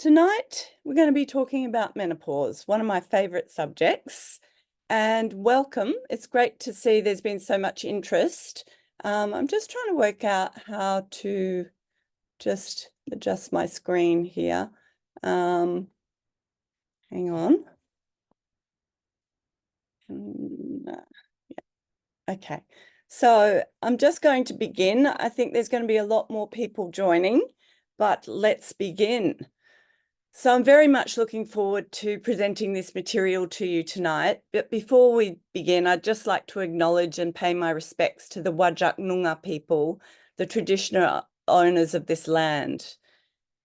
Tonight, we're going to be talking about menopause, one of my favourite subjects. And welcome. It's great to see there's been so much interest. I'm just trying to work out how to just adjust my screen here. Hang on. Okay. So I'm just going to begin. I think there's going to be a lot more people joining, but let's begin. So I'm very much looking forward to presenting this material to you tonight. But before we begin, I'd just like to acknowledge and pay my respects to the Whadjuk Noongar people, the traditional owners of this land.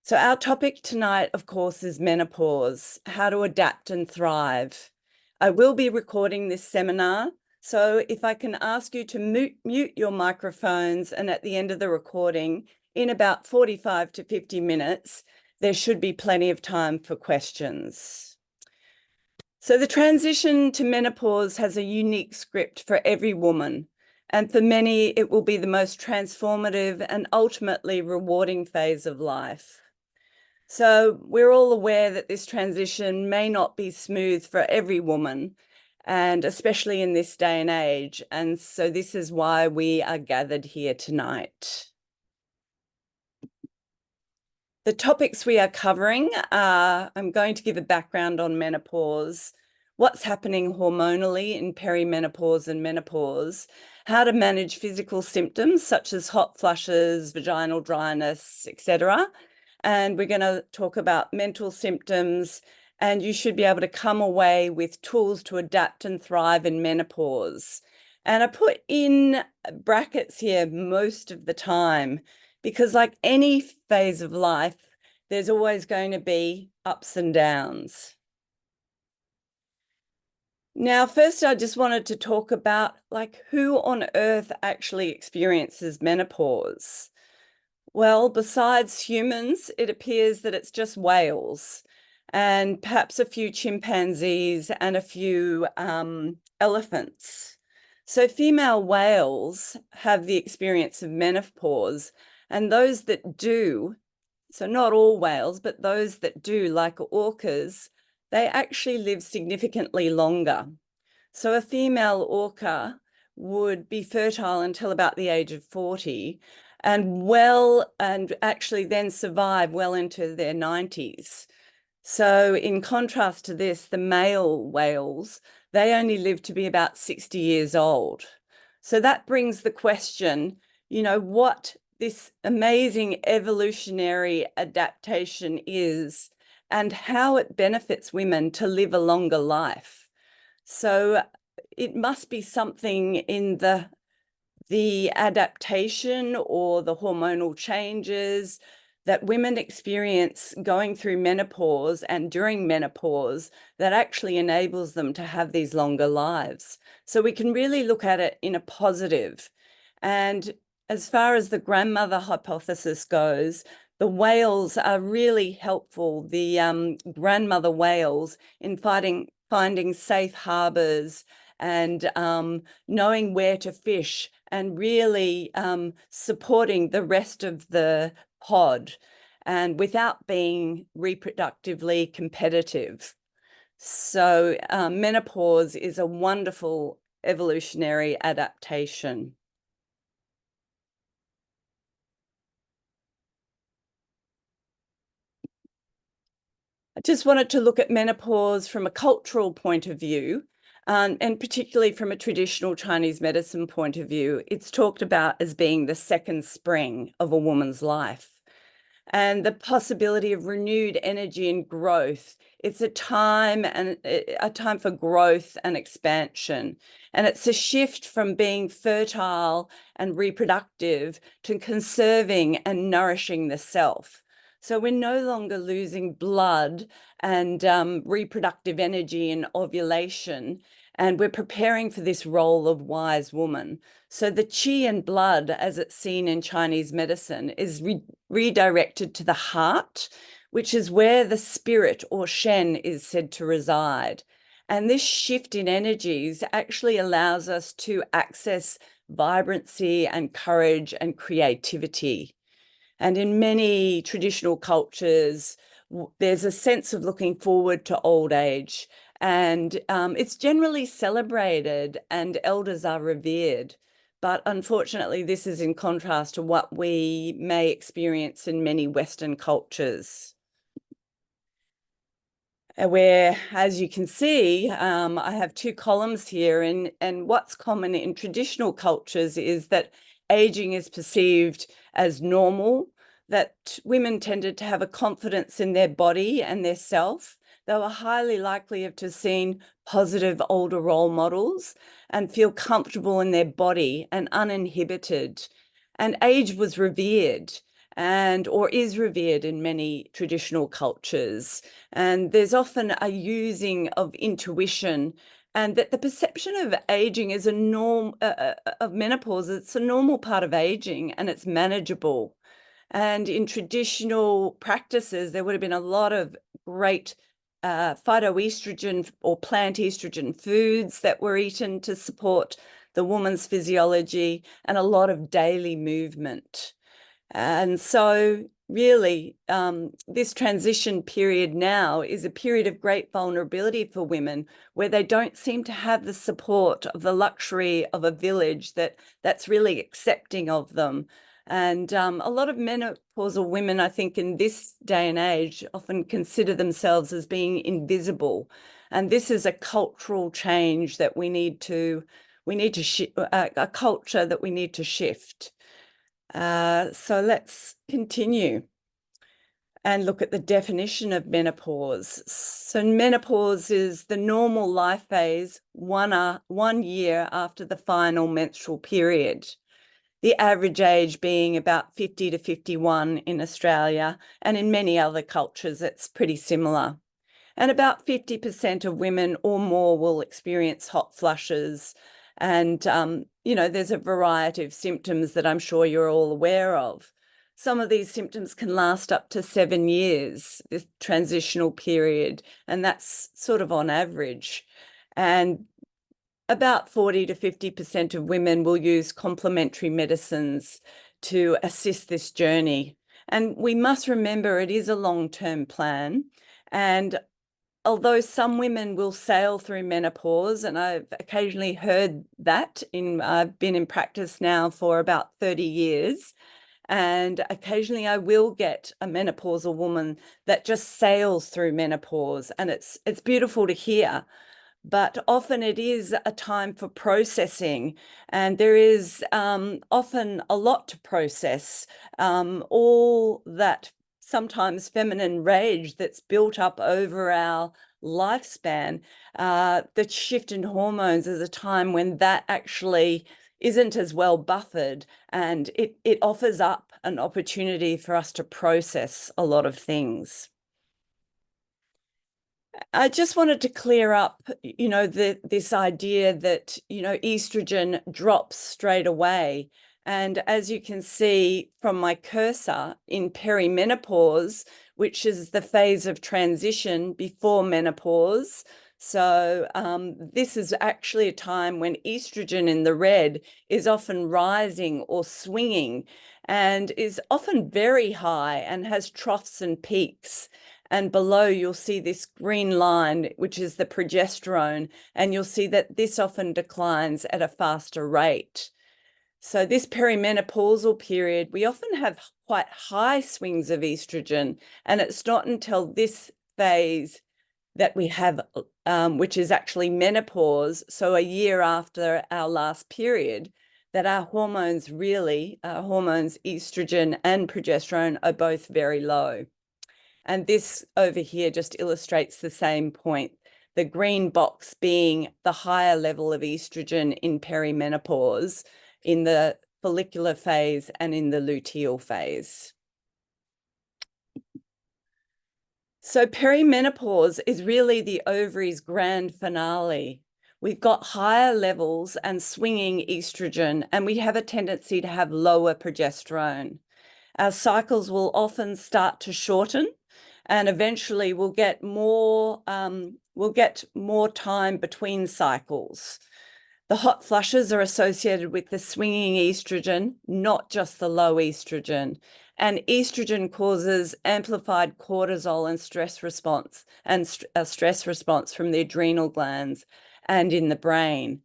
So our topic tonight, of course, is menopause, how to adapt and thrive. I will be recording this seminar, so if I can ask you to mute your microphones, and at the end of the recording, in about 45 to 50 minutes, there should be plenty of time for questions. So the transition to menopause has a unique script for every woman, and for many, it will be the most transformative and ultimately rewarding phase of life. So we're all aware that this transition may not be smooth for every woman, and especially in this day and age. And so this is why we are gathered here tonight. The topics we are covering are, I'm going to give a background on menopause, what's happening hormonally in perimenopause and menopause, how to manage physical symptoms such as hot flushes, vaginal dryness, etc. And we're going to talk about mental symptoms, and you should be able to come away with tools to adapt and thrive in menopause. And I put in brackets here most of the time, because like any phase of life, there's always going to be ups and downs. Now, first, I just wanted to talk about who on earth actually experiences menopause. Well, besides humans, it appears that it's just whales and perhaps a few chimpanzees and a few elephants. So female whales have the experience of menopause, and those that do, so not all whales, but those that do, like orcas, they actually live significantly longer. So a female orca would be fertile until about the age of 40 and actually then survive well into their 90s. So in contrast to this, the male whales, they only live to be about 60 years old. So that brings the question, what this amazing evolutionary adaptation is and how it benefits women to live a longer life. So it must be something in the adaptation or the hormonal changes that women experience going through menopause and during menopause that actually enables them to have these longer lives. So we can really look at it in a positive. And as far as the grandmother hypothesis goes, the whales are really helpful, the grandmother whales, in finding safe harbors and knowing where to fish and really supporting the rest of the pod and without being reproductively competitive. So menopause is a wonderful evolutionary adaptation. I just wanted to look at menopause from a cultural point of view, and particularly from a traditional Chinese medicine point of view. It's talked about as being the second spring of a woman's life and the possibility of renewed energy and growth. It's a time for growth and expansion. And it's a shift from being fertile and reproductive to conserving and nourishing the self. So we're no longer losing blood and reproductive energy in ovulation, and we're preparing for this role of wise woman. So the qi and blood, as it's seen in Chinese medicine, is redirected to the heart, which is where the spirit or Shen is said to reside. And this shift in energies actually allows us to access vibrancy and courage and creativity. And in many traditional cultures, there's a sense of looking forward to old age, and it's generally celebrated and elders are revered. But unfortunately, this is in contrast to what we may experience in many Western cultures, where, as you can see, I have two columns here, and what's common in traditional cultures is that aging is perceived as normal, that women tended to have a confidence in their body and their self. They were highly likely to have seen positive older role models and feel comfortable in their body and uninhibited. And age was revered or is revered in many traditional cultures. And there's often a using of intuition, and that the perception of aging is a norm of menopause. It's a normal part of aging and it's manageable. And in traditional practices, there would have been a lot of great phytoestrogen or plant estrogen foods that were eaten to support the woman's physiology, and a lot of daily movement. And so really, this transition period now is a period of great vulnerability for women, where they don't seem to have the support of the luxury of a village that's really accepting of them. And a lot of menopausal women, I think, in this day and age, often consider themselves as being invisible. And this is a cultural change that we need to a culture that we need to shift. So let's continue and look at the definition of menopause. So menopause is the normal life phase 1 year after the final menstrual period. The average age being about 50 to 51 in Australia, and in many other cultures it's pretty similar. And about 50% of women or more will experience hot flushes. And, there's a variety of symptoms that I'm sure you're all aware of. Some of these symptoms can last up to 7 years, this transitional period, and that's sort of on average. And about 40 to 50% of women will use complementary medicines to assist this journey. And we must remember it is a long-term plan. And although some women will sail through menopause, and I've occasionally heard that I've been in practice now for about 30 years, and occasionally I will get a menopausal woman that just sails through menopause, and it's beautiful to hear. But often it is a time for processing, and there is often a lot to process. All that sometimes feminine rage that's built up over our lifespan, the shift in hormones is a time when that actually isn't as well buffered, and it offers up an opportunity for us to process a lot of things. I just wanted to clear up, this idea that, estrogen drops straight away. And as you can see from my cursor, in perimenopause, which is the phase of transition before menopause, so this is actually a time when estrogen in the red is often rising or swinging, and is often very high and has troughs and peaks. And below you'll see this green line, which is the progesterone, and you'll see that this often declines at a faster rate. So this perimenopausal period, we often have quite high swings of estrogen, and it's not until this phase that we have, which is actually menopause, so a year after our last period, that our hormones estrogen and progesterone, are both very low. And this over here just illustrates the same point, the green box being the higher level of estrogen in perimenopause, in the follicular phase and in the luteal phase. So perimenopause is really the ovary's grand finale. We've got higher levels and swinging estrogen, and we have a tendency to have lower progesterone. Our cycles will often start to shorten, and eventually we'll get more time between cycles. The hot flushes are associated with the swinging estrogen, not just the low estrogen. And estrogen causes amplified cortisol and stress response, and a stress response from the adrenal glands and in the brain.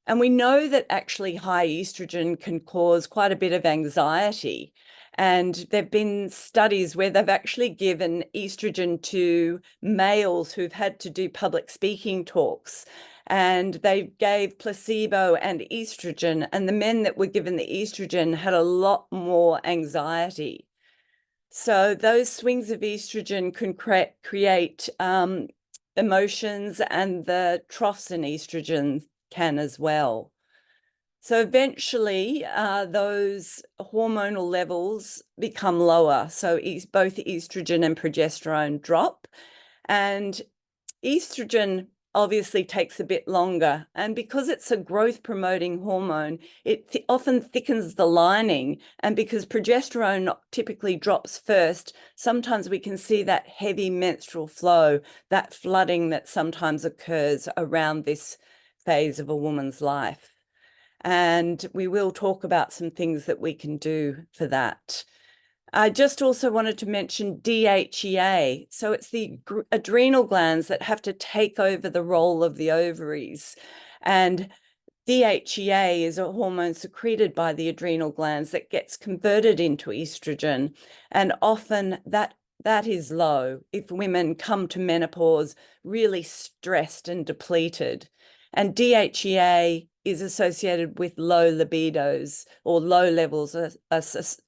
And we know that actually high estrogen can cause quite a bit of anxiety. And there have been studies where they've actually given estrogen to males who've had to do public speaking talks. And they gave placebo and estrogen, and the men that were given the estrogen had a lot more anxiety. So those swings of estrogen can create emotions, and the troughs in estrogen can as well. So eventually those hormonal levels become lower. So both estrogen and progesterone drop, and estrogen obviously takes a bit longer. And because it's a growth promoting hormone, it often thickens the lining. And because progesterone typically drops first, sometimes we can see that heavy menstrual flow, that flooding that sometimes occurs around this phase of a woman's life. And we will talk about some things that we can do for that. I just also wanted to mention DHEA. So it's the adrenal glands that have to take over the role of the ovaries. And DHEA is a hormone secreted by the adrenal glands that gets converted into estrogen. And often that is low if women come to menopause really stressed and depleted. And DHEA is associated with low libidos, or low levels are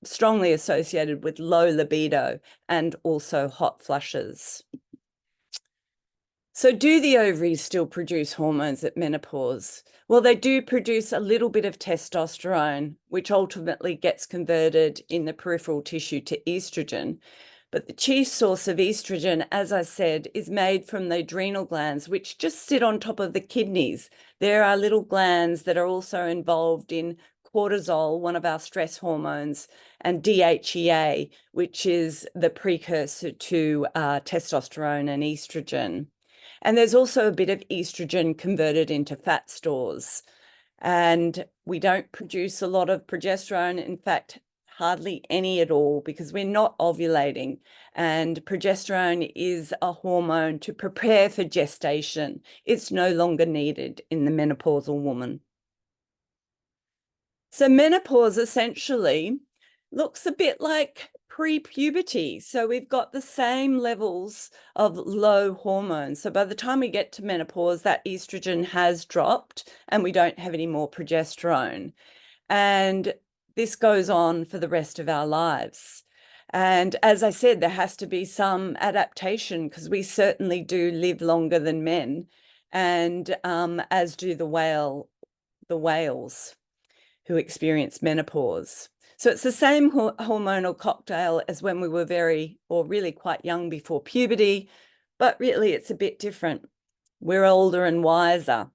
strongly associated with low libido and also hot flushes. So do the ovaries still produce hormones at menopause? Well, they do produce a little bit of testosterone, which ultimately gets converted in the peripheral tissue to estrogen. But the chief source of estrogen, as I said, is made from the adrenal glands, which just sit on top of the kidneys. There are little glands that are also involved in cortisol, one of our stress hormones, and DHEA, which is the precursor to testosterone and estrogen. And there's also a bit of estrogen converted into fat stores. And we don't produce a lot of progesterone. In fact, hardly any at all, because we're not ovulating. And progesterone is a hormone to prepare for gestation. It's no longer needed in the menopausal woman. So menopause essentially looks a bit like pre-puberty. So we've got the same levels of low hormones. So by the time we get to menopause, that estrogen has dropped and we don't have any more progesterone. And this goes on for the rest of our lives. And as I said, there has to be some adaptation, because we certainly do live longer than men, and as do the whales who experience menopause. So it's the same hormonal cocktail as when we were really quite young before puberty, but really it's a bit different. We're older and wiser.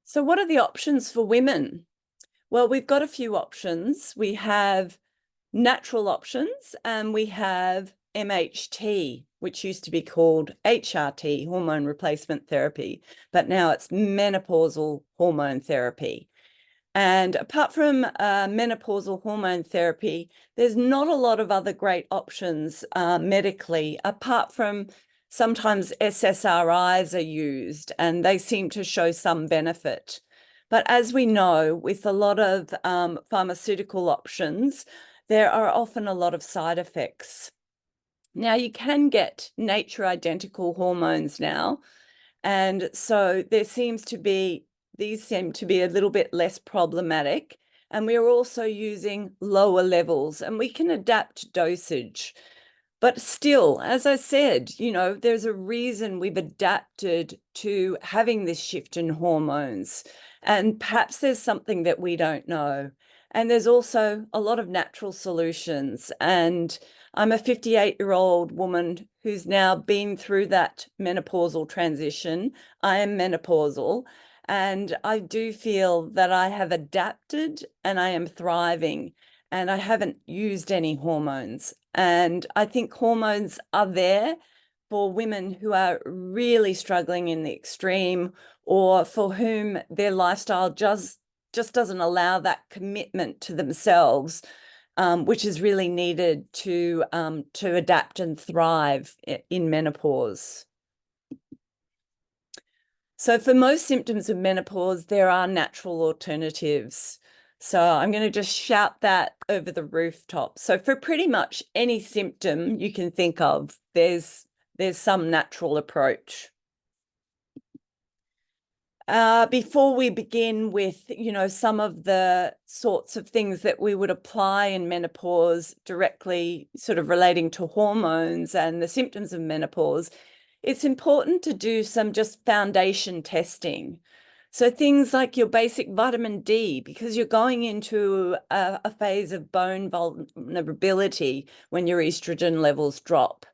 So what are the options for women? Well, we've got a few options. We have natural options, and we have MHT, which used to be called HRT, hormone replacement therapy, but now it's menopausal hormone therapy. And apart from menopausal hormone therapy, there's not a lot of other great options medically, apart from sometimes SSRIs are used and they seem to show some benefit. But as we know, with a lot of pharmaceutical options, there are often a lot of side effects. Now, you can get nature identical hormones now. And so these seem to be a little bit less problematic. And we are also using lower levels, and we can adapt dosage. But still, as I said, there's a reason we've adapted to having this shift in hormones. And perhaps there's something that we don't know. And there's also a lot of natural solutions. And I'm a 58-year-old woman who's now been through that menopausal transition. I am menopausal, and I do feel that I have adapted and I am thriving, and I haven't used any hormones. And I think hormones are there for women who are really struggling in the extreme, or for whom their lifestyle just just doesn't allow that commitment to themselves, which is really needed to adapt and thrive in menopause. So for most symptoms of menopause, there are natural alternatives. So I'm going to just shout that over the rooftop. So for pretty much any symptom you can think of, there's some natural approach. Before we begin with, some of the sorts of things that we would apply in menopause directly sort of relating to hormones and the symptoms of menopause, it's important to do some just foundation testing. So things like your basic vitamin D, because you're going into a phase of bone vulnerability when your estrogen levels drop.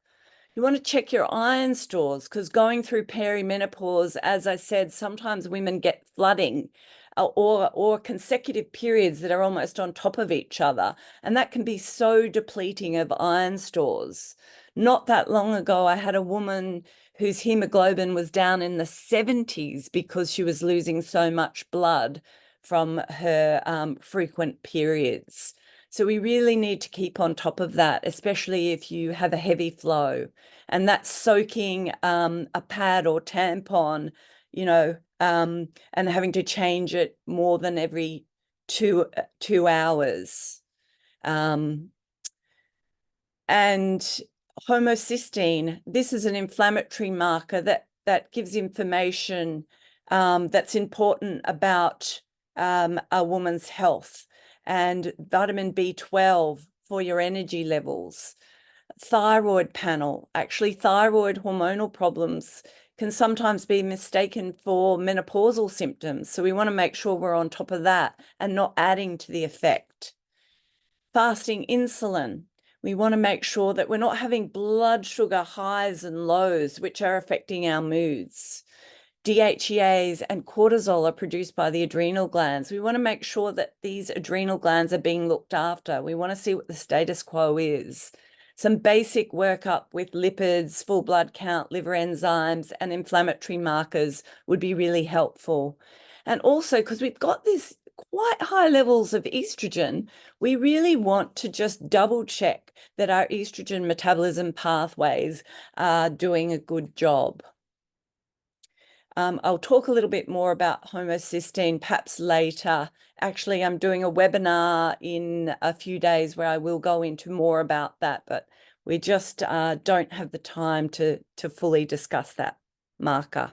You want to check your iron stores, because going through perimenopause, as I said, sometimes women get flooding or consecutive periods that are almost on top of each other. And that can be so depleting of iron stores. Not that long ago, I had a woman whose hemoglobin was down in the 70s because she was losing so much blood from her frequent periods. So we really need to keep on top of that, especially if you have a heavy flow. And that's soaking a pad or tampon, and having to change it more than every two hours. And homocysteine, this is an inflammatory marker that gives information that's important about a woman's health. And vitamin B12 for your energy levels. Thyroid panel, actually thyroid hormonal problems can sometimes be mistaken for menopausal symptoms. So we want to make sure we're on top of that and not adding to the effect. Fasting insulin. We want to make sure that we're not having blood sugar highs and lows, which are affecting our moods. DHEAs and cortisol are produced by the adrenal glands. We want to make sure that these adrenal glands are being looked after. We want to see what the status quo is. Some basic workup with lipids, full blood count, liver enzymes, and inflammatory markers would be really helpful. And also, because we've got these quite high levels of estrogen, we really want to just double check that our estrogen metabolism pathways are doing a good job. I'll talk a little bit more about homocysteine perhaps later. Actually, I'm doing a webinar in a few days where I will go into more about that, but we just don't have the time to fully discuss that marker.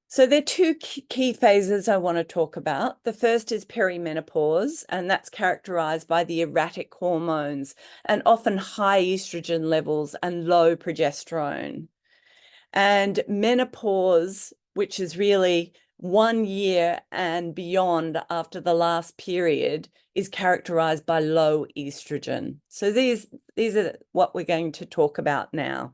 So there are two key phases I want to talk about. The first is perimenopause, and that's characterized by the erratic hormones and often high estrogen levels and low progesterone. And menopause, which is really 1 year and beyond after the last period, is characterized by low estrogen. So these are what we're going to talk about now.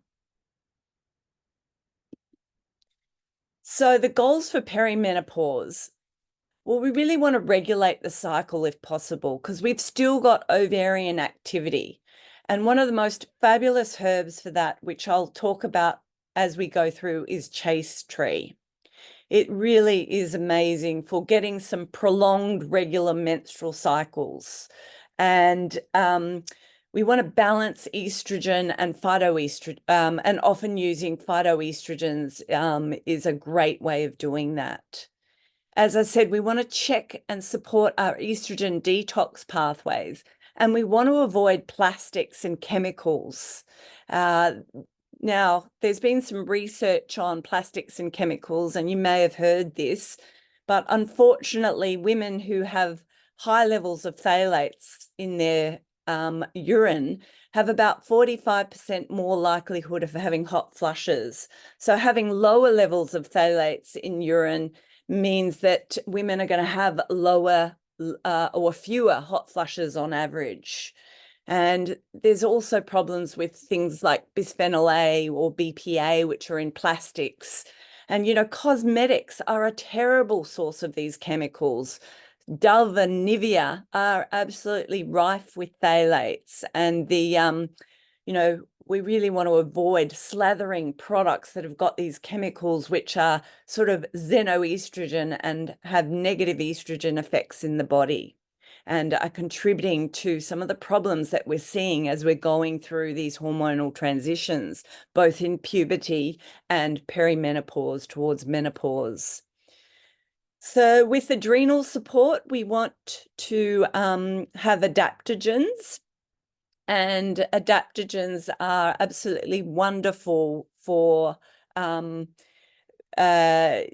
So the goals for perimenopause, well, we really want to regulate the cycle if possible, because we've still got ovarian activity. And one of the most fabulous herbs for that, which I'll talk about as we go through, is chaste tree. It really is amazing for getting some prolonged regular menstrual cycles. And we want to balance estrogen and phytoestrogen, and often using phytoestrogens is a great way of doing that. As I said, we want to check and support our estrogen detox pathways, and we want to avoid plastics and chemicals. Now, there's been some research on plastics and chemicals, and you may have heard this, but unfortunately, women who have high levels of phthalates in their urine have about 45% more likelihood of having hot flushes. So having lower levels of phthalates in urine means that women are going to have lower or fewer hot flushes on average. And there's also problems with things like bisphenol A or BPA, which are in plastics. And, cosmetics are a terrible source of these chemicals. Dove and Nivea are absolutely rife with phthalates. And the we really want to avoid slathering products that have got these chemicals which are sort of xenoestrogen and have negative estrogen effects in the body and are contributing to some of the problems that we're seeing as we're going through these hormonal transitions, both in puberty and perimenopause towards menopause. So with adrenal support, we want to have adaptogens. And adaptogens are absolutely wonderful for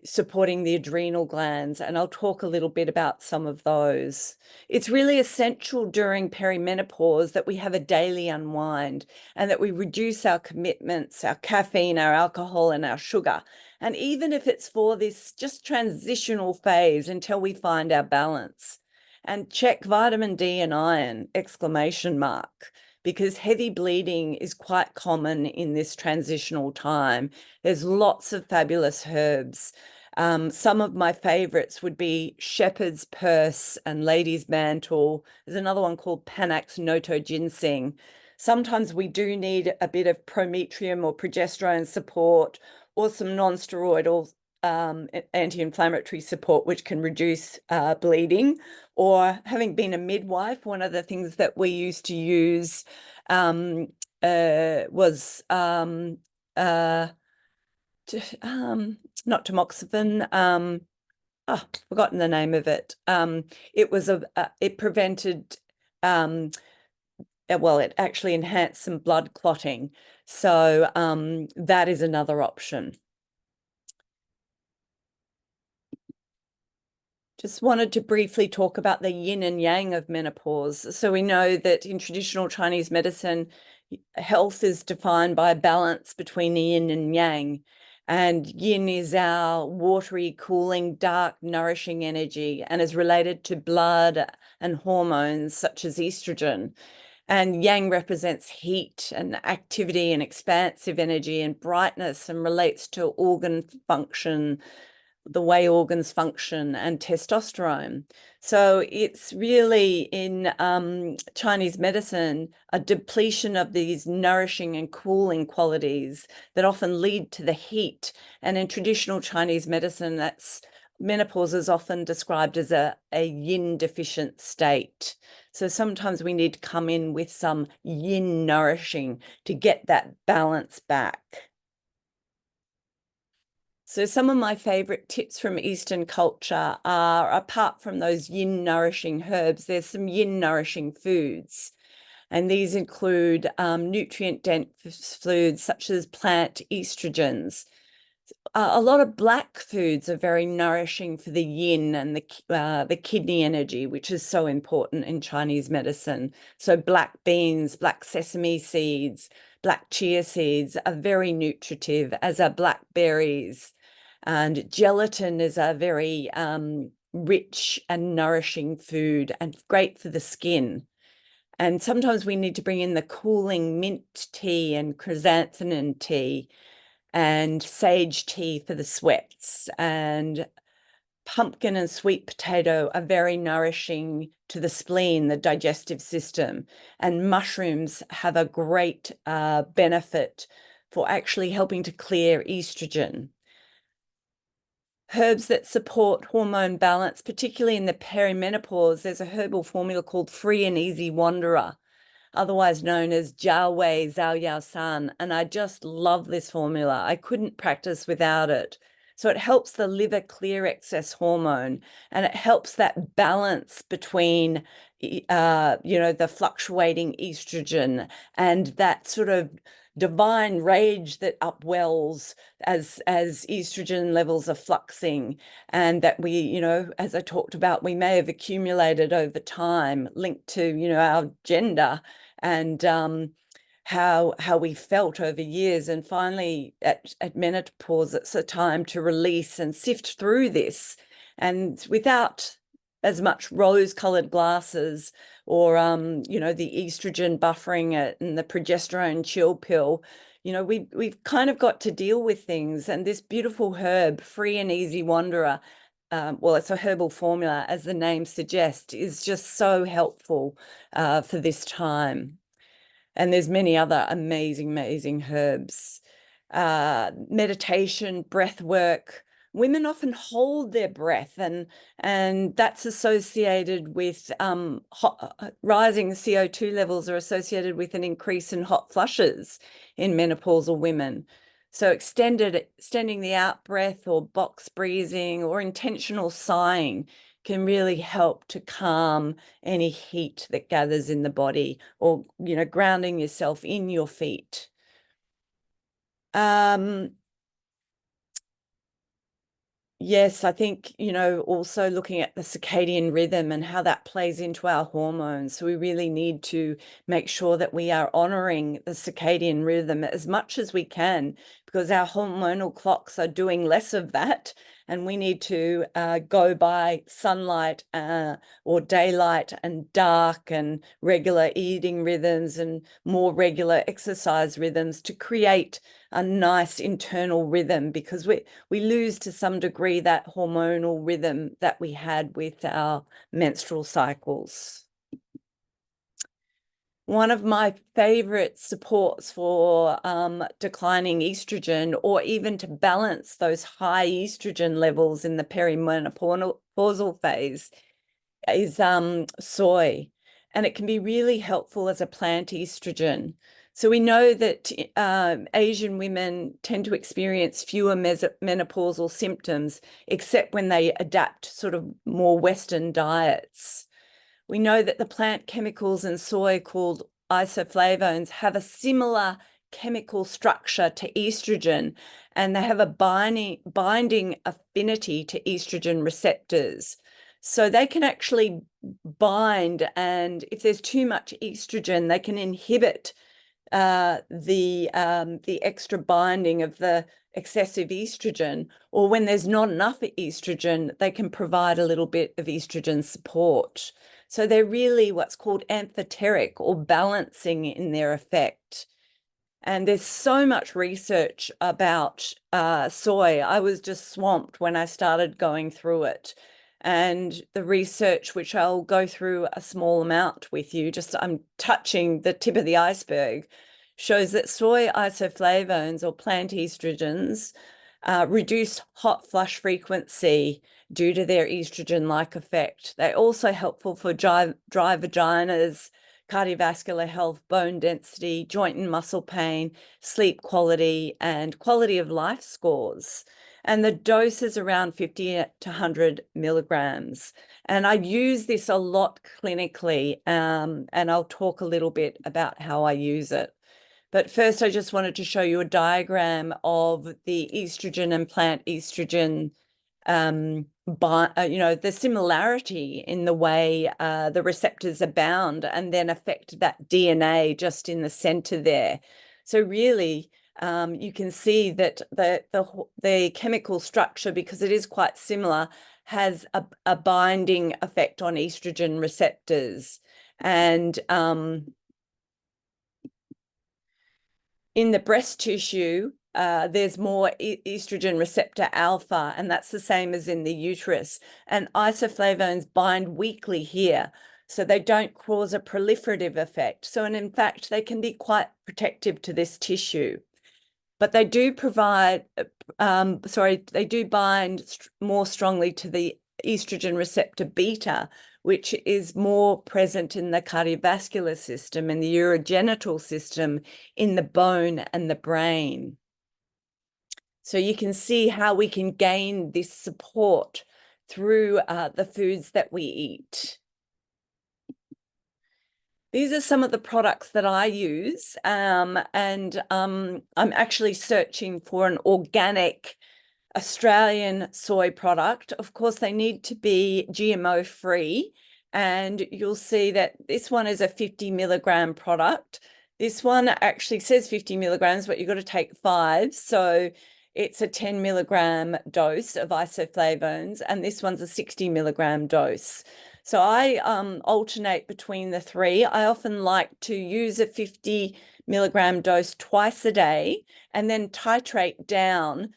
supporting the adrenal glands. And I'll talk a little bit about some of those. It's really essential during perimenopause that we have a daily unwind and that we reduce our commitments, our caffeine, our alcohol, and our sugar. And even if it's for this just transitional phase until we find our balance. And check vitamin D and iron, exclamation mark, because heavy bleeding is quite common in this transitional time. There's lots of fabulous herbs. Some of my favorites would be shepherd's purse and lady's mantle. There's another one called Panax noto ginseng. Sometimes we do need a bit of prometrium or progesterone support or some non-steroidal anti-inflammatory support, which can reduce bleeding. Or having been a midwife, one of the things that we used to use was not tamoxifen. Forgotten the name of it. It was it prevented well, it actually enhanced some blood clotting. So that is another option. Just wanted to briefly talk about the yin and yang of menopause. So we know that in traditional Chinese medicine, health is defined by a balance between the yin and yang. And yin is our watery, cooling, dark, nourishing energy and is related to blood and hormones such as estrogen. And yang represents heat and activity and expansive energy and brightness and relates to organ function, the way organs function, and testosterone. So it's really in Chinese medicine, a depletion of these nourishing and cooling qualities that often lead to the heat. And in traditional Chinese medicine, that's menopause is often described as a yin deficient state. So sometimes we need to come in with some yin nourishing to get that balance back. So some of my favorite tips from Eastern culture are, apart from those yin nourishing herbs, there's some yin nourishing foods. And these include nutrient-dense foods such as plant estrogens. A lot of black foods are very nourishing for the yin and the kidney energy, which is so important in Chinese medicine. So black beans, black sesame seeds, black chia seeds are very nutritive, as are blackberries. And gelatin is a very rich and nourishing food and great for the skin. And sometimes we need to bring in the cooling mint tea and chrysanthemum tea and sage tea for the sweats. And pumpkin and sweet potato are very nourishing to the spleen, the digestive system. And mushrooms have a great benefit for actually helping to clear estrogen. Herbs that support hormone balance, particularly in the perimenopause, there's a herbal formula called Free and Easy Wanderer, otherwise known as Jia Wei Zhao Yao San. And I just love this formula. I couldn't practice without it. So it helps the liver clear excess hormone, and it helps that balance between, the fluctuating estrogen and that sort of divine rage that upwells as estrogen levels are fluxing, and that we, as I talked about, we may have accumulated over time linked to, our gender and how we felt over years. And finally at menopause, it's a time to release and sift through this, and without as much rose-colored glasses or the estrogen buffering it and the progesterone chill pill. We've kind of got to deal with things. And this beautiful herb, Free and Easy Wanderer, well, it's a herbal formula, as the name suggests, is just so helpful for this time. And there's many other amazing herbs. Meditation, breath work. Women often hold their breath, and that's associated with rising CO2 levels are associated with an increase in hot flushes in menopausal women. So extending the out breath or box breathing or intentional sighing can really help to calm any heat that gathers in the body, or, grounding yourself in your feet. Yes, I think, also looking at the circadian rhythm and how that plays into our hormones. So we really need to make sure that we are honoring the circadian rhythm as much as we can, because our hormonal clocks are doing less of that. And we need to go by sunlight or daylight and dark and regular eating rhythms and more regular exercise rhythms to create a nice internal rhythm, because we lose to some degree that hormonal rhythm that we had with our menstrual cycles. One of my favorite supports for declining estrogen, or even to balance those high estrogen levels in the perimenopausal phase, is soy. And it can be really helpful as a plant estrogen. So we know that Asian women tend to experience fewer menopausal symptoms, except when they adapt sort of more Western diets. We know that the plant chemicals in soy called isoflavones have a similar chemical structure to estrogen, and they have a binding affinity to estrogen receptors. So they can actually bind, and if there's too much estrogen, they can inhibit the extra binding of the excessive estrogen, or when there's not enough estrogen, they can provide a little bit of estrogen support. So they're really what's called amphoteric, or balancing in their effect. And there's so much research about soy. I was just swamped when I started going through it. And the research, which I'll go through a small amount with you, just I'm touching the tip of the iceberg, shows that soy isoflavones, or plant estrogens, reduce hot flush frequency due to their estrogen-like effect. They're also helpful for dry vaginas, cardiovascular health, bone density, joint and muscle pain, sleep quality, and quality of life scores. And the dose is around 50 to 100 milligrams. And I use this a lot clinically, and I'll talk a little bit about how I use it. But first, I just wanted to show you a diagram of the estrogen and plant estrogen, the similarity in the way the receptors are bound and then affect that DNA just in the center there. So really, you can see that the chemical structure, because it is quite similar, has a binding effect on estrogen receptors. And in the breast tissue, there's more estrogen receptor alpha, and that's the same as in the uterus. And isoflavones bind weakly here, so they don't cause a proliferative effect. So, and in fact, they can be quite protective to this tissue. But they do provide, they do bind more strongly to the estrogen receptor beta, which is more present in the cardiovascular system and the urogenital system, in the bone and the brain. So you can see how we can gain this support through the foods that we eat. These are some of the products that I use, and I'm actually searching for an organic Australian soy product. Of course, they need to be GMO free, and you'll see that this one is a 50 milligram product. This one actually says 50 milligrams, but you've got to take 5. So it's a 10 milligram dose of isoflavones, and this one's a 60 milligram dose. So I alternate between the three. I often like to use a 50 mg dose twice a day and then titrate down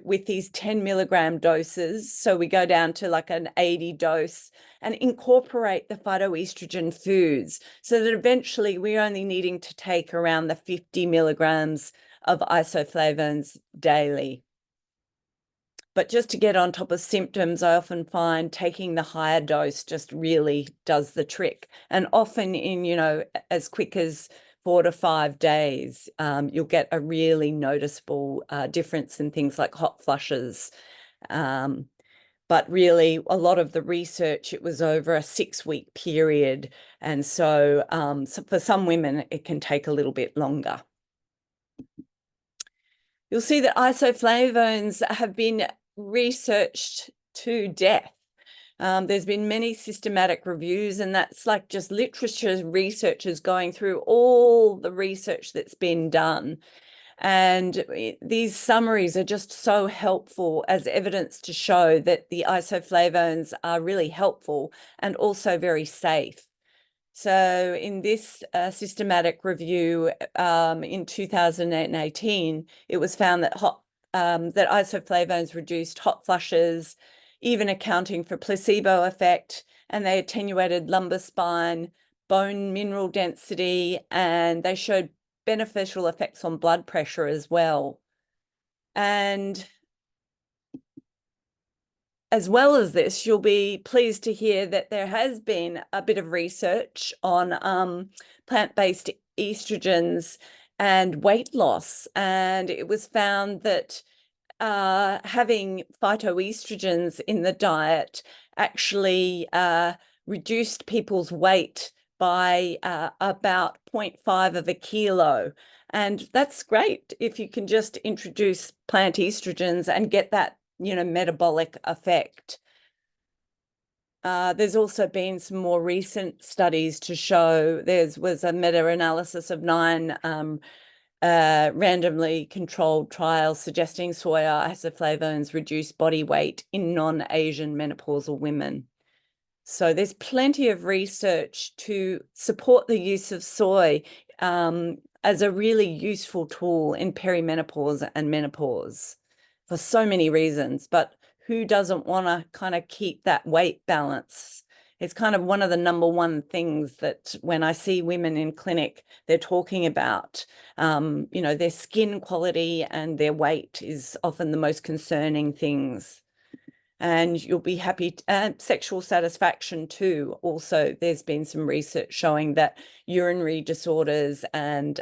with these 10 mg doses. So we go down to like an 80 dose and incorporate the phytoestrogen foods so that eventually we're only needing to take around the 50 mg of isoflavones daily. But just to get on top of symptoms, I often find taking the higher dose just really does the trick. And often in, as quick as 4 to 5 days, you'll get a really noticeable difference in things like hot flushes. But really, a lot of the research, it was over a 6-week period. And so for some women, it can take a little bit longer. You'll see that isoflavones have been researched to death. There's been many systematic reviews, and that's like just literature researchers going through all the research that's been done. And these summaries are just so helpful as evidence to show that the isoflavones are really helpful and also very safe. So in this systematic review in 2018, it was found that that isoflavones reduced hot flushes, even accounting for placebo effect, and they attenuated lumbar spine, bone mineral density, and they showed beneficial effects on blood pressure as well. And as well as this, you'll be pleased to hear that there has been a bit of research on plant-based estrogens and weight loss. And it was found that having phytoestrogens in the diet actually reduced people's weight by about 0.5 of a kilo. And that's great if you can just introduce plant estrogens and get that metabolic effect. There's also been some more recent studies to show was a meta-analysis of 9 randomly controlled trials suggesting soya isoflavones reduce body weight in non-Asian menopausal women. So there's plenty of research to support the use of soy as a really useful tool in perimenopause and menopause for so many reasons. But who doesn't want to kind of keep that weight balance? It's kind of one of the number one things that when I see women in clinic, they're talking about, their skin quality and their weight is often the most concerning things. And you'll be happy. Sexual satisfaction too. Also, there's been some research showing that urinary disorders and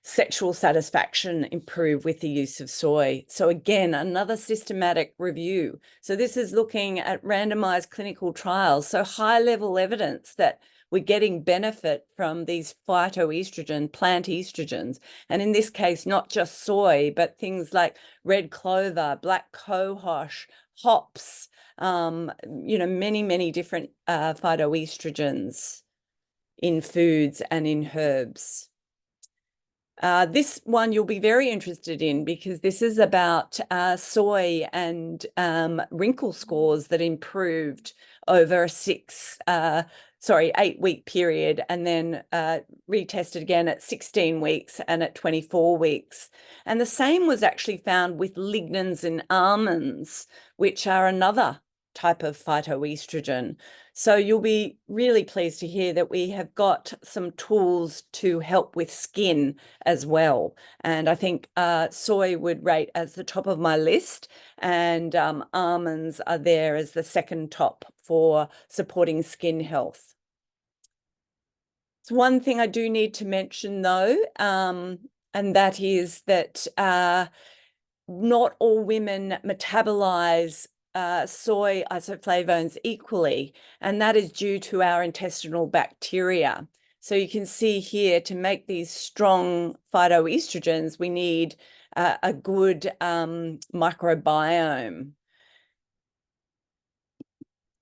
sexual satisfaction improve with the use of soy. So again, another systematic review. So this is looking at randomized clinical trials. So high-level evidence that we're getting benefit from these phytoestrogen, plant estrogens. And in this case, not just soy, but things like red clover, black cohosh, hops, many, many different phytoestrogens in foods and in herbs. This one you'll be very interested in because this is about soy and wrinkle scores that improved over a 8-week period, and then retested again at 16 weeks and at 24 weeks. And the same was actually found with lignans in almonds, which are another type of phytoestrogen. So you'll be really pleased to hear that we have got some tools to help with skin as well. And I think soy would rate as the top of my list, and almonds are there as the second top for supporting skin health. So one thing I do need to mention though, and that is that not all women metabolize soy isoflavones equally, and that is due to our intestinal bacteria. So you can see here, to make these strong phytoestrogens, we need a good microbiome.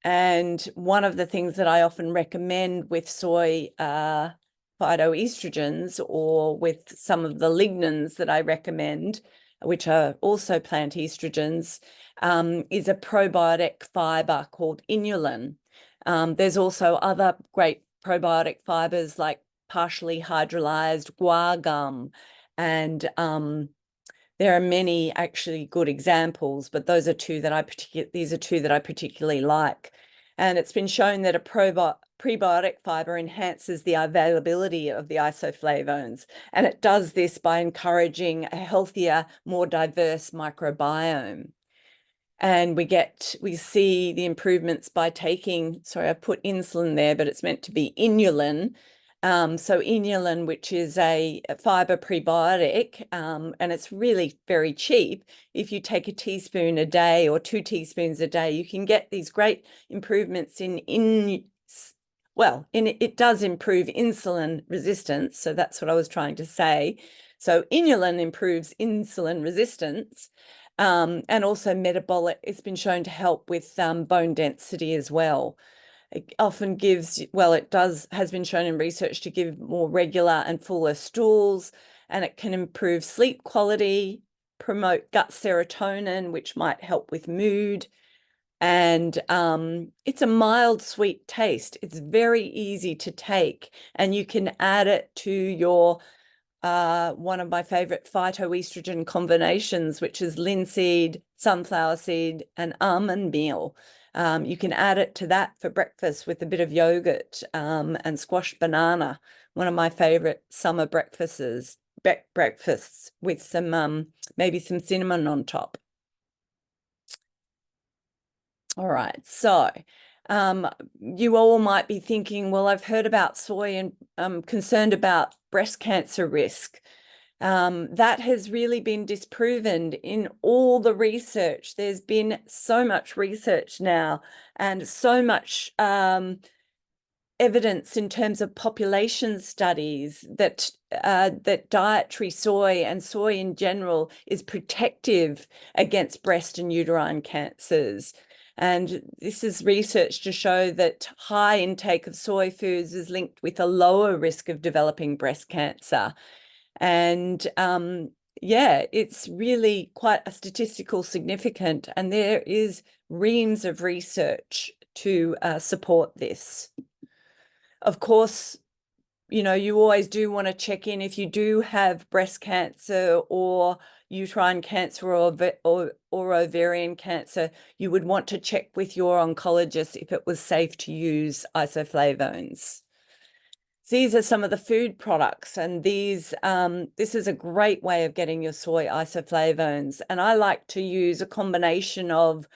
And one of the things that I often recommend with soy phytoestrogens, or with some of the lignans that I recommend, which are also plant estrogens, is a probiotic fiber called inulin. There's also other great probiotic fibers like partially hydrolyzed guar gum, and there are many actually good examples, but these are two that I particularly like. And it's been shown that a prebiotic fiber enhances the availability of the isoflavones, and it does this by encouraging a healthier, more diverse microbiome. And we see the improvements by taking, sorry, I put insulin there, but it's meant to be inulin. So inulin, which is a fiber prebiotic, and it's really very cheap. If you take a teaspoon a day or 2 teaspoons a day, you can get these great improvements it does improve insulin resistance. So that's what I was trying to say. So inulin improves insulin resistance. And also metabolic, it's been shown to help with bone density as well. It often gives, has been shown in research to give more regular and fuller stools, and it can improve sleep quality, promote gut serotonin, which might help with mood. And it's a mild, sweet taste. It's very easy to take, and you can add it to your one of my favorite phytoestrogen combinations, which is linseed, sunflower seed, and almond meal. You can add it to that for breakfast with a bit of yogurt and squashed banana, one of my favorite summer breakfasts with some maybe some cinnamon on top. All right, so you all might be thinking, well, I've heard about soy and I'm concerned about breast cancer risk. That has really been disproven in all the research. There's been so much research now and so much evidence in terms of population studies that dietary soy and soy in general is protective against breast and uterine cancers. And this is research to show that high intake of soy foods is linked with a lower risk of developing breast cancer. And yeah, it's really quite a statistical significant, and there is reams of research to support this. Of course, you always do want to check in if you do have breast cancer or uterine cancer or ovarian cancer. You would want to check with your oncologist if it was safe to use isoflavones. These are some of the food products, and this is a great way of getting your soy isoflavones. And I like to use a combination of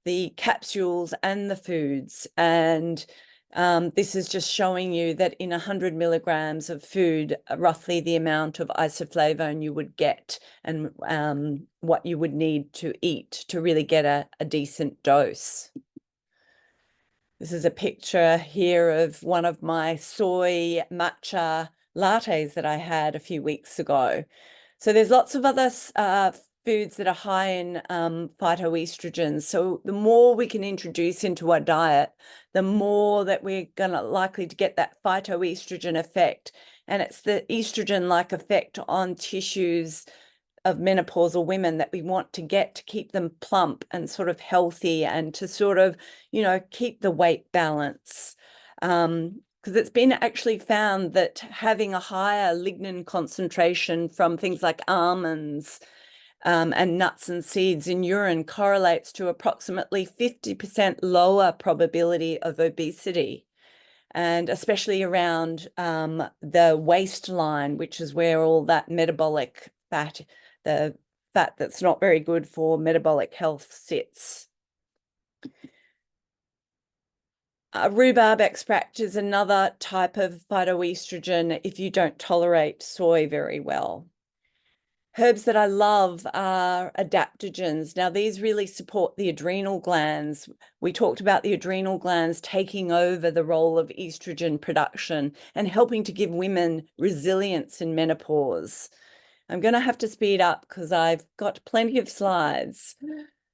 the capsules and the foods. And this is just showing you that in 100 milligrams of food, roughly the amount of isoflavone you would get and what you would need to eat to really get a decent dose. This is a picture here of one of my soy matcha lattes that I had a few weeks ago. So there's lots of other foods that are high in phytoestrogens. So the more we can introduce into our diet, the more that we're likely to get that phytoestrogen effect. And it's the estrogen-like effect on tissues of menopausal women that we want to get to keep them plump and sort of healthy and to sort of, keep the weight balance. Because it's been actually found that having a higher lignin concentration from things like almonds and nuts and seeds in urine correlates to approximately 50% lower probability of obesity, and especially around the waistline, which is where all that metabolic fat, the fat that's not very good for metabolic health, sits. Rhubarb extract is another type of phytoestrogen if you don't tolerate soy very well. Herbs that I love are adaptogens. Now, these really support the adrenal glands. We talked about the adrenal glands taking over the role of estrogen production and helping to give women resilience in menopause. I'm going to have to speed up because I've got plenty of slides.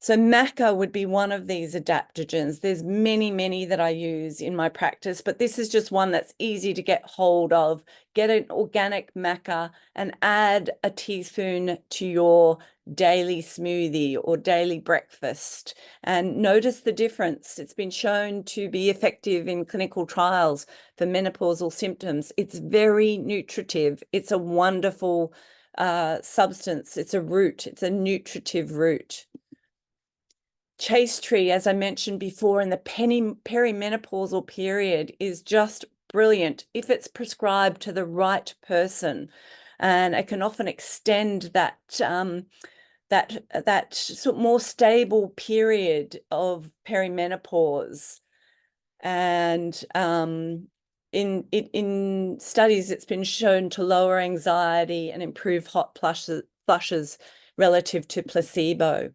So maca would be one of these adaptogens. There's many, many that I use in my practice, but this is just one that's easy to get hold of. Get an organic maca and add a teaspoon to your daily smoothie or daily breakfast, and notice the difference. It's been shown to be effective in clinical trials for menopausal symptoms. It's very nutritive. It's a wonderful substance. It's a root. It's a nutritive root. Chaste tree, as I mentioned before, in the perimenopausal period is just brilliant if it's prescribed to the right person, and it can often extend that that sort of more stable period of perimenopause. And in studies, it's been shown to lower anxiety and improve hot flushes relative to placebo.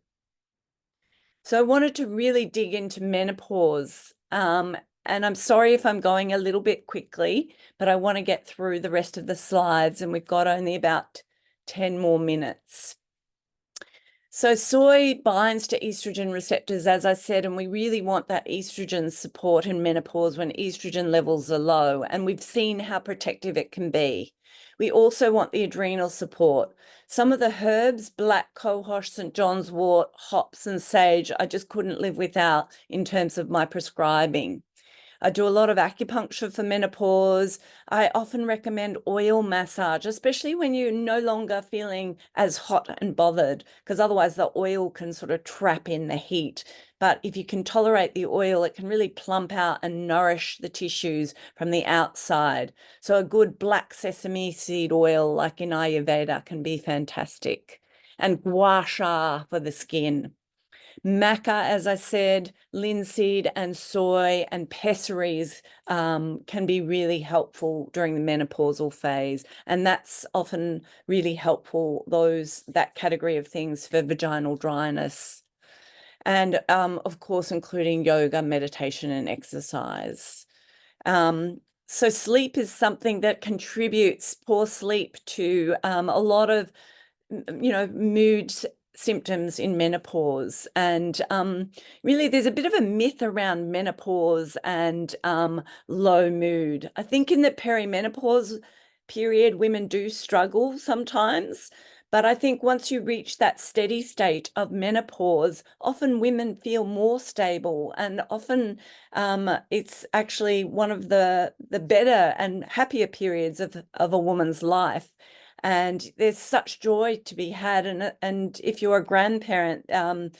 So I wanted to really dig into menopause. And I'm sorry if I'm going a little bit quickly, but I want to get through the rest of the slides, and we've got only about 10 more minutes. So soy binds to estrogen receptors, as I said, and we really want that estrogen support in menopause when estrogen levels are low, and we've seen how protective it can be. We also want the adrenal support. Some of the herbs, black cohosh, St. John's wort, hops, and sage, I just couldn't live without in terms of my prescribing. I do a lot of acupuncture for menopause. I often recommend oil massage, especially when you're no longer feeling as hot and bothered, because otherwise the oil can sort of trap in the heat. But if you can tolerate the oil, it can really plump out and nourish the tissues from the outside. So a good black sesame seed oil, like in Ayurveda, can be fantastic. And gua sha for the skin. Maca, as I said, linseed and soy and pessaries can be really helpful during the menopausal phase. And that's often really helpful, that category of things for vaginal dryness. And of course, including yoga, meditation, and exercise. So sleep is something that contributes, poor sleep, to a lot of mood symptoms in menopause. And really, there's a bit of a myth around menopause and low mood. I think in the perimenopause period, women do struggle sometimes. But I think once you reach that steady state of menopause, often women feel more stable, and often it's actually one of the better and happier periods of a woman's life. And there's such joy to be had, and if you're a grandparent, and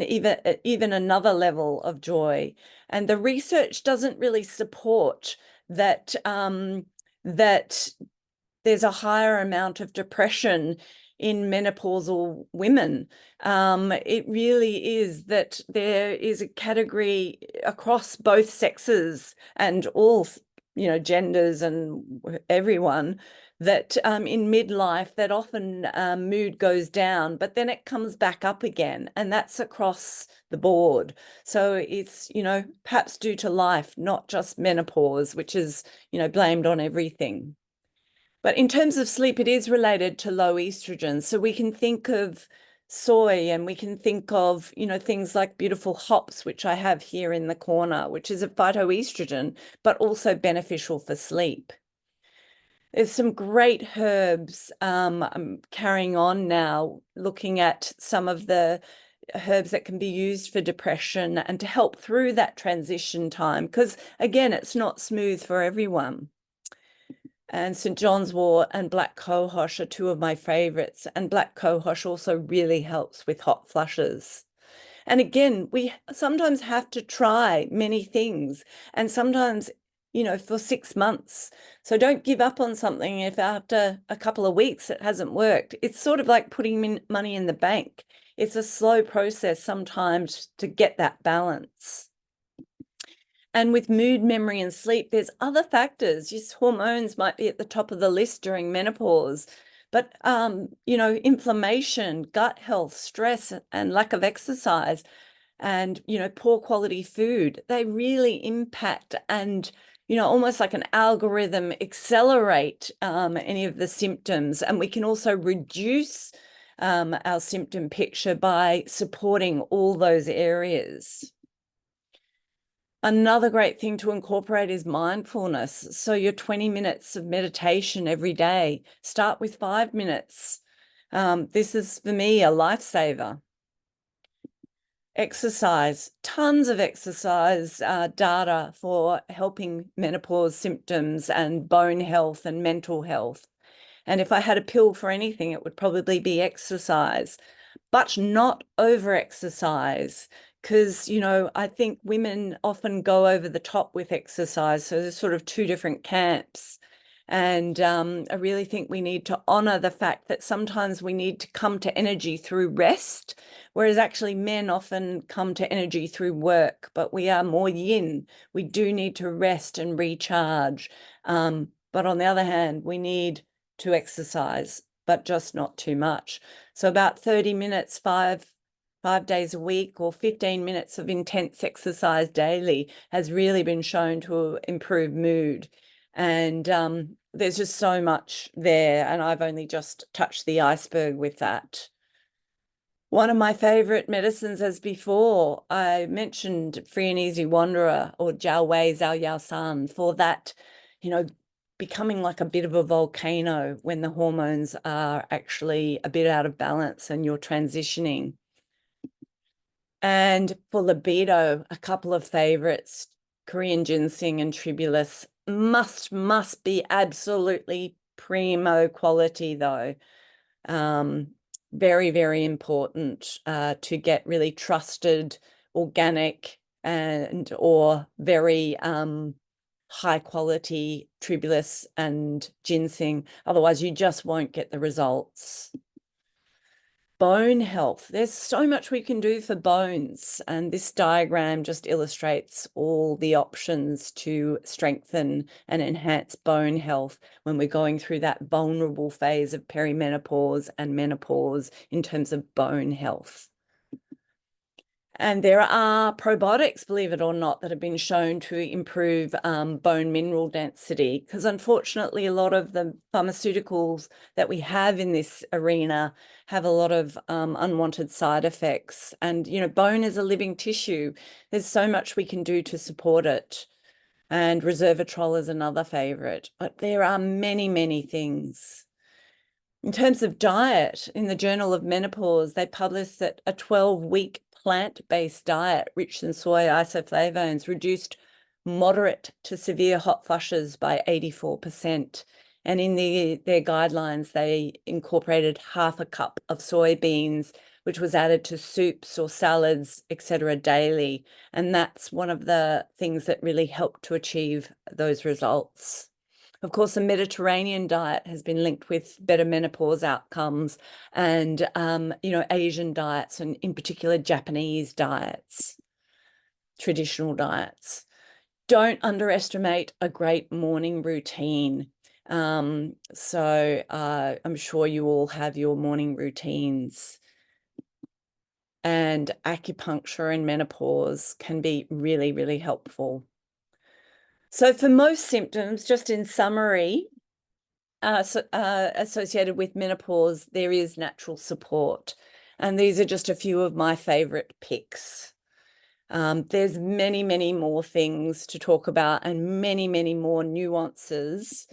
even another level of joy. And the research doesn't really support that that there's a higher amount of depression in menopausal women. It really is that there is a category across both sexes and all genders and everyone, that in midlife that often mood goes down, but then it comes back up again, and that's across the board. So it's perhaps due to life, not just menopause, which is blamed on everything. But in terms of sleep, it is related to low estrogen. So we can think of soy, and we can think of, things like beautiful hops, which I have here in the corner, which is a phytoestrogen, but also beneficial for sleep. There's some great herbs. I'm carrying on now, looking at some of the herbs that can be used for depression and to help through that transition time, because again, it's not smooth for everyone. And St. John's wort and black cohosh are two of my favorites. And black cohosh also really helps with hot flushes. And again, we sometimes have to try many things, and sometimes, for 6 months. So don't give up on something if after a couple of weeks it hasn't worked. It's sort of like putting money in the bank. It's a slow process sometimes to get that balance. And with mood, memory, and sleep, there's other factors. Just hormones might be at the top of the list during menopause, but inflammation, gut health, stress, and lack of exercise, and poor quality food, they really impact and almost like an algorithm accelerate any of the symptoms. And we can also reduce our symptom picture by supporting all those areas. Another great thing to incorporate is mindfulness. So your 20 minutes of meditation every day, start with 5 minutes. This is, for me, a lifesaver. Exercise, tons of exercise data for helping menopause symptoms and bone health and mental health. And if I had a pill for anything, it would probably be exercise, but not over-exercise. Because, I think women often go over the top with exercise. So there's sort of two different camps. And I really think we need to honor the fact that sometimes we need to come to energy through rest, whereas actually men often come to energy through work, but we are more yin. We do need to rest and recharge. But on the other hand, we need to exercise, but just not too much. So about 30 minutes, five days a week, or 15 minutes of intense exercise daily has really been shown to improve mood. And there's just so much there, and I've only just touched the iceberg with that. One of my favorite medicines, as before, I mentioned Free and Easy Wanderer, or Jiao Wei Zhao Yao San, for that, becoming like a bit of a volcano when the hormones are actually a bit out of balance and you're transitioning. And for libido, a couple of favorites, Korean ginseng and tribulus, must be absolutely primo quality though. Very, very important to get really trusted, organic or very high quality tribulus and ginseng. Otherwise, you just won't get the results. Bone health. There's so much we can do for bones, and this diagram just illustrates all the options to strengthen and enhance bone health when we're going through that vulnerable phase of perimenopause and menopause in terms of bone health. And there are probiotics, believe it or not, that have been shown to improve bone mineral density, because unfortunately a lot of the pharmaceuticals that we have in this arena have a lot of unwanted side effects. And, bone is a living tissue. There's so much we can do to support it. And resveratrol is another favorite. But there are many, many things. In terms of diet, in the Journal of Menopause, they published that a 12-week plant-based diet rich in soy isoflavones reduced moderate to severe hot flushes by 84%. And in their guidelines, they incorporated half a cup of soybeans, which was added to soups or salads, etc., daily. And that's one of the things that really helped to achieve those results. Of course, a Mediterranean diet has been linked with better menopause outcomes, and, Asian diets, and in particular, Japanese diets, traditional diets. Don't underestimate a great morning routine. So I'm sure you all have your morning routines. And acupuncture in menopause can be really, really helpful. So for most symptoms, just in summary, associated with menopause, there is natural support. And these are just a few of my favorite picks. There's many, many more things to talk about and many, many more nuances.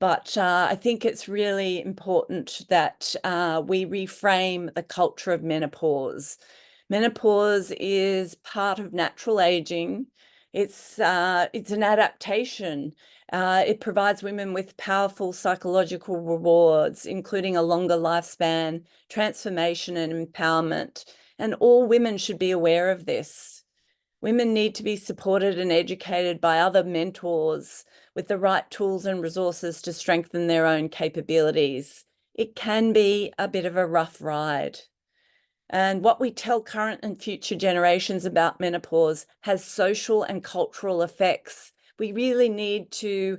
But I think it's really important that we reframe the culture of menopause. Menopause is part of natural aging. It's an adaptation. It provides women with powerful psychological rewards, including a longer lifespan, transformation, and empowerment. And all women should be aware of this. Women need to be supported and educated by other mentors with the right tools and resources to strengthen their own capabilities. It can be a bit of a rough ride. And what we tell current and future generations about menopause has social and cultural effects. We really need to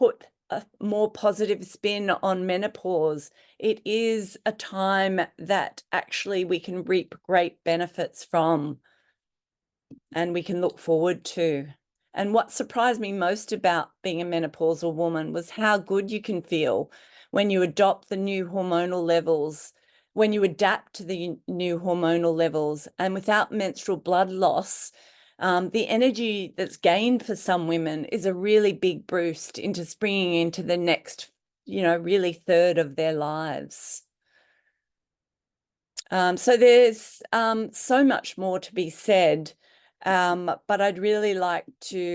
put a more positive spin on menopause. It is a time that actually we can reap great benefits from and we can look forward to. And what surprised me most about being a menopausal woman was how good you can feel when you adopt the new hormonal levels, when you adapt to the new hormonal levels, and without menstrual blood loss, the energy that's gained for some women is a really big boost into springing into the next, really third of their lives. So there's so much more to be said, but I'd really like to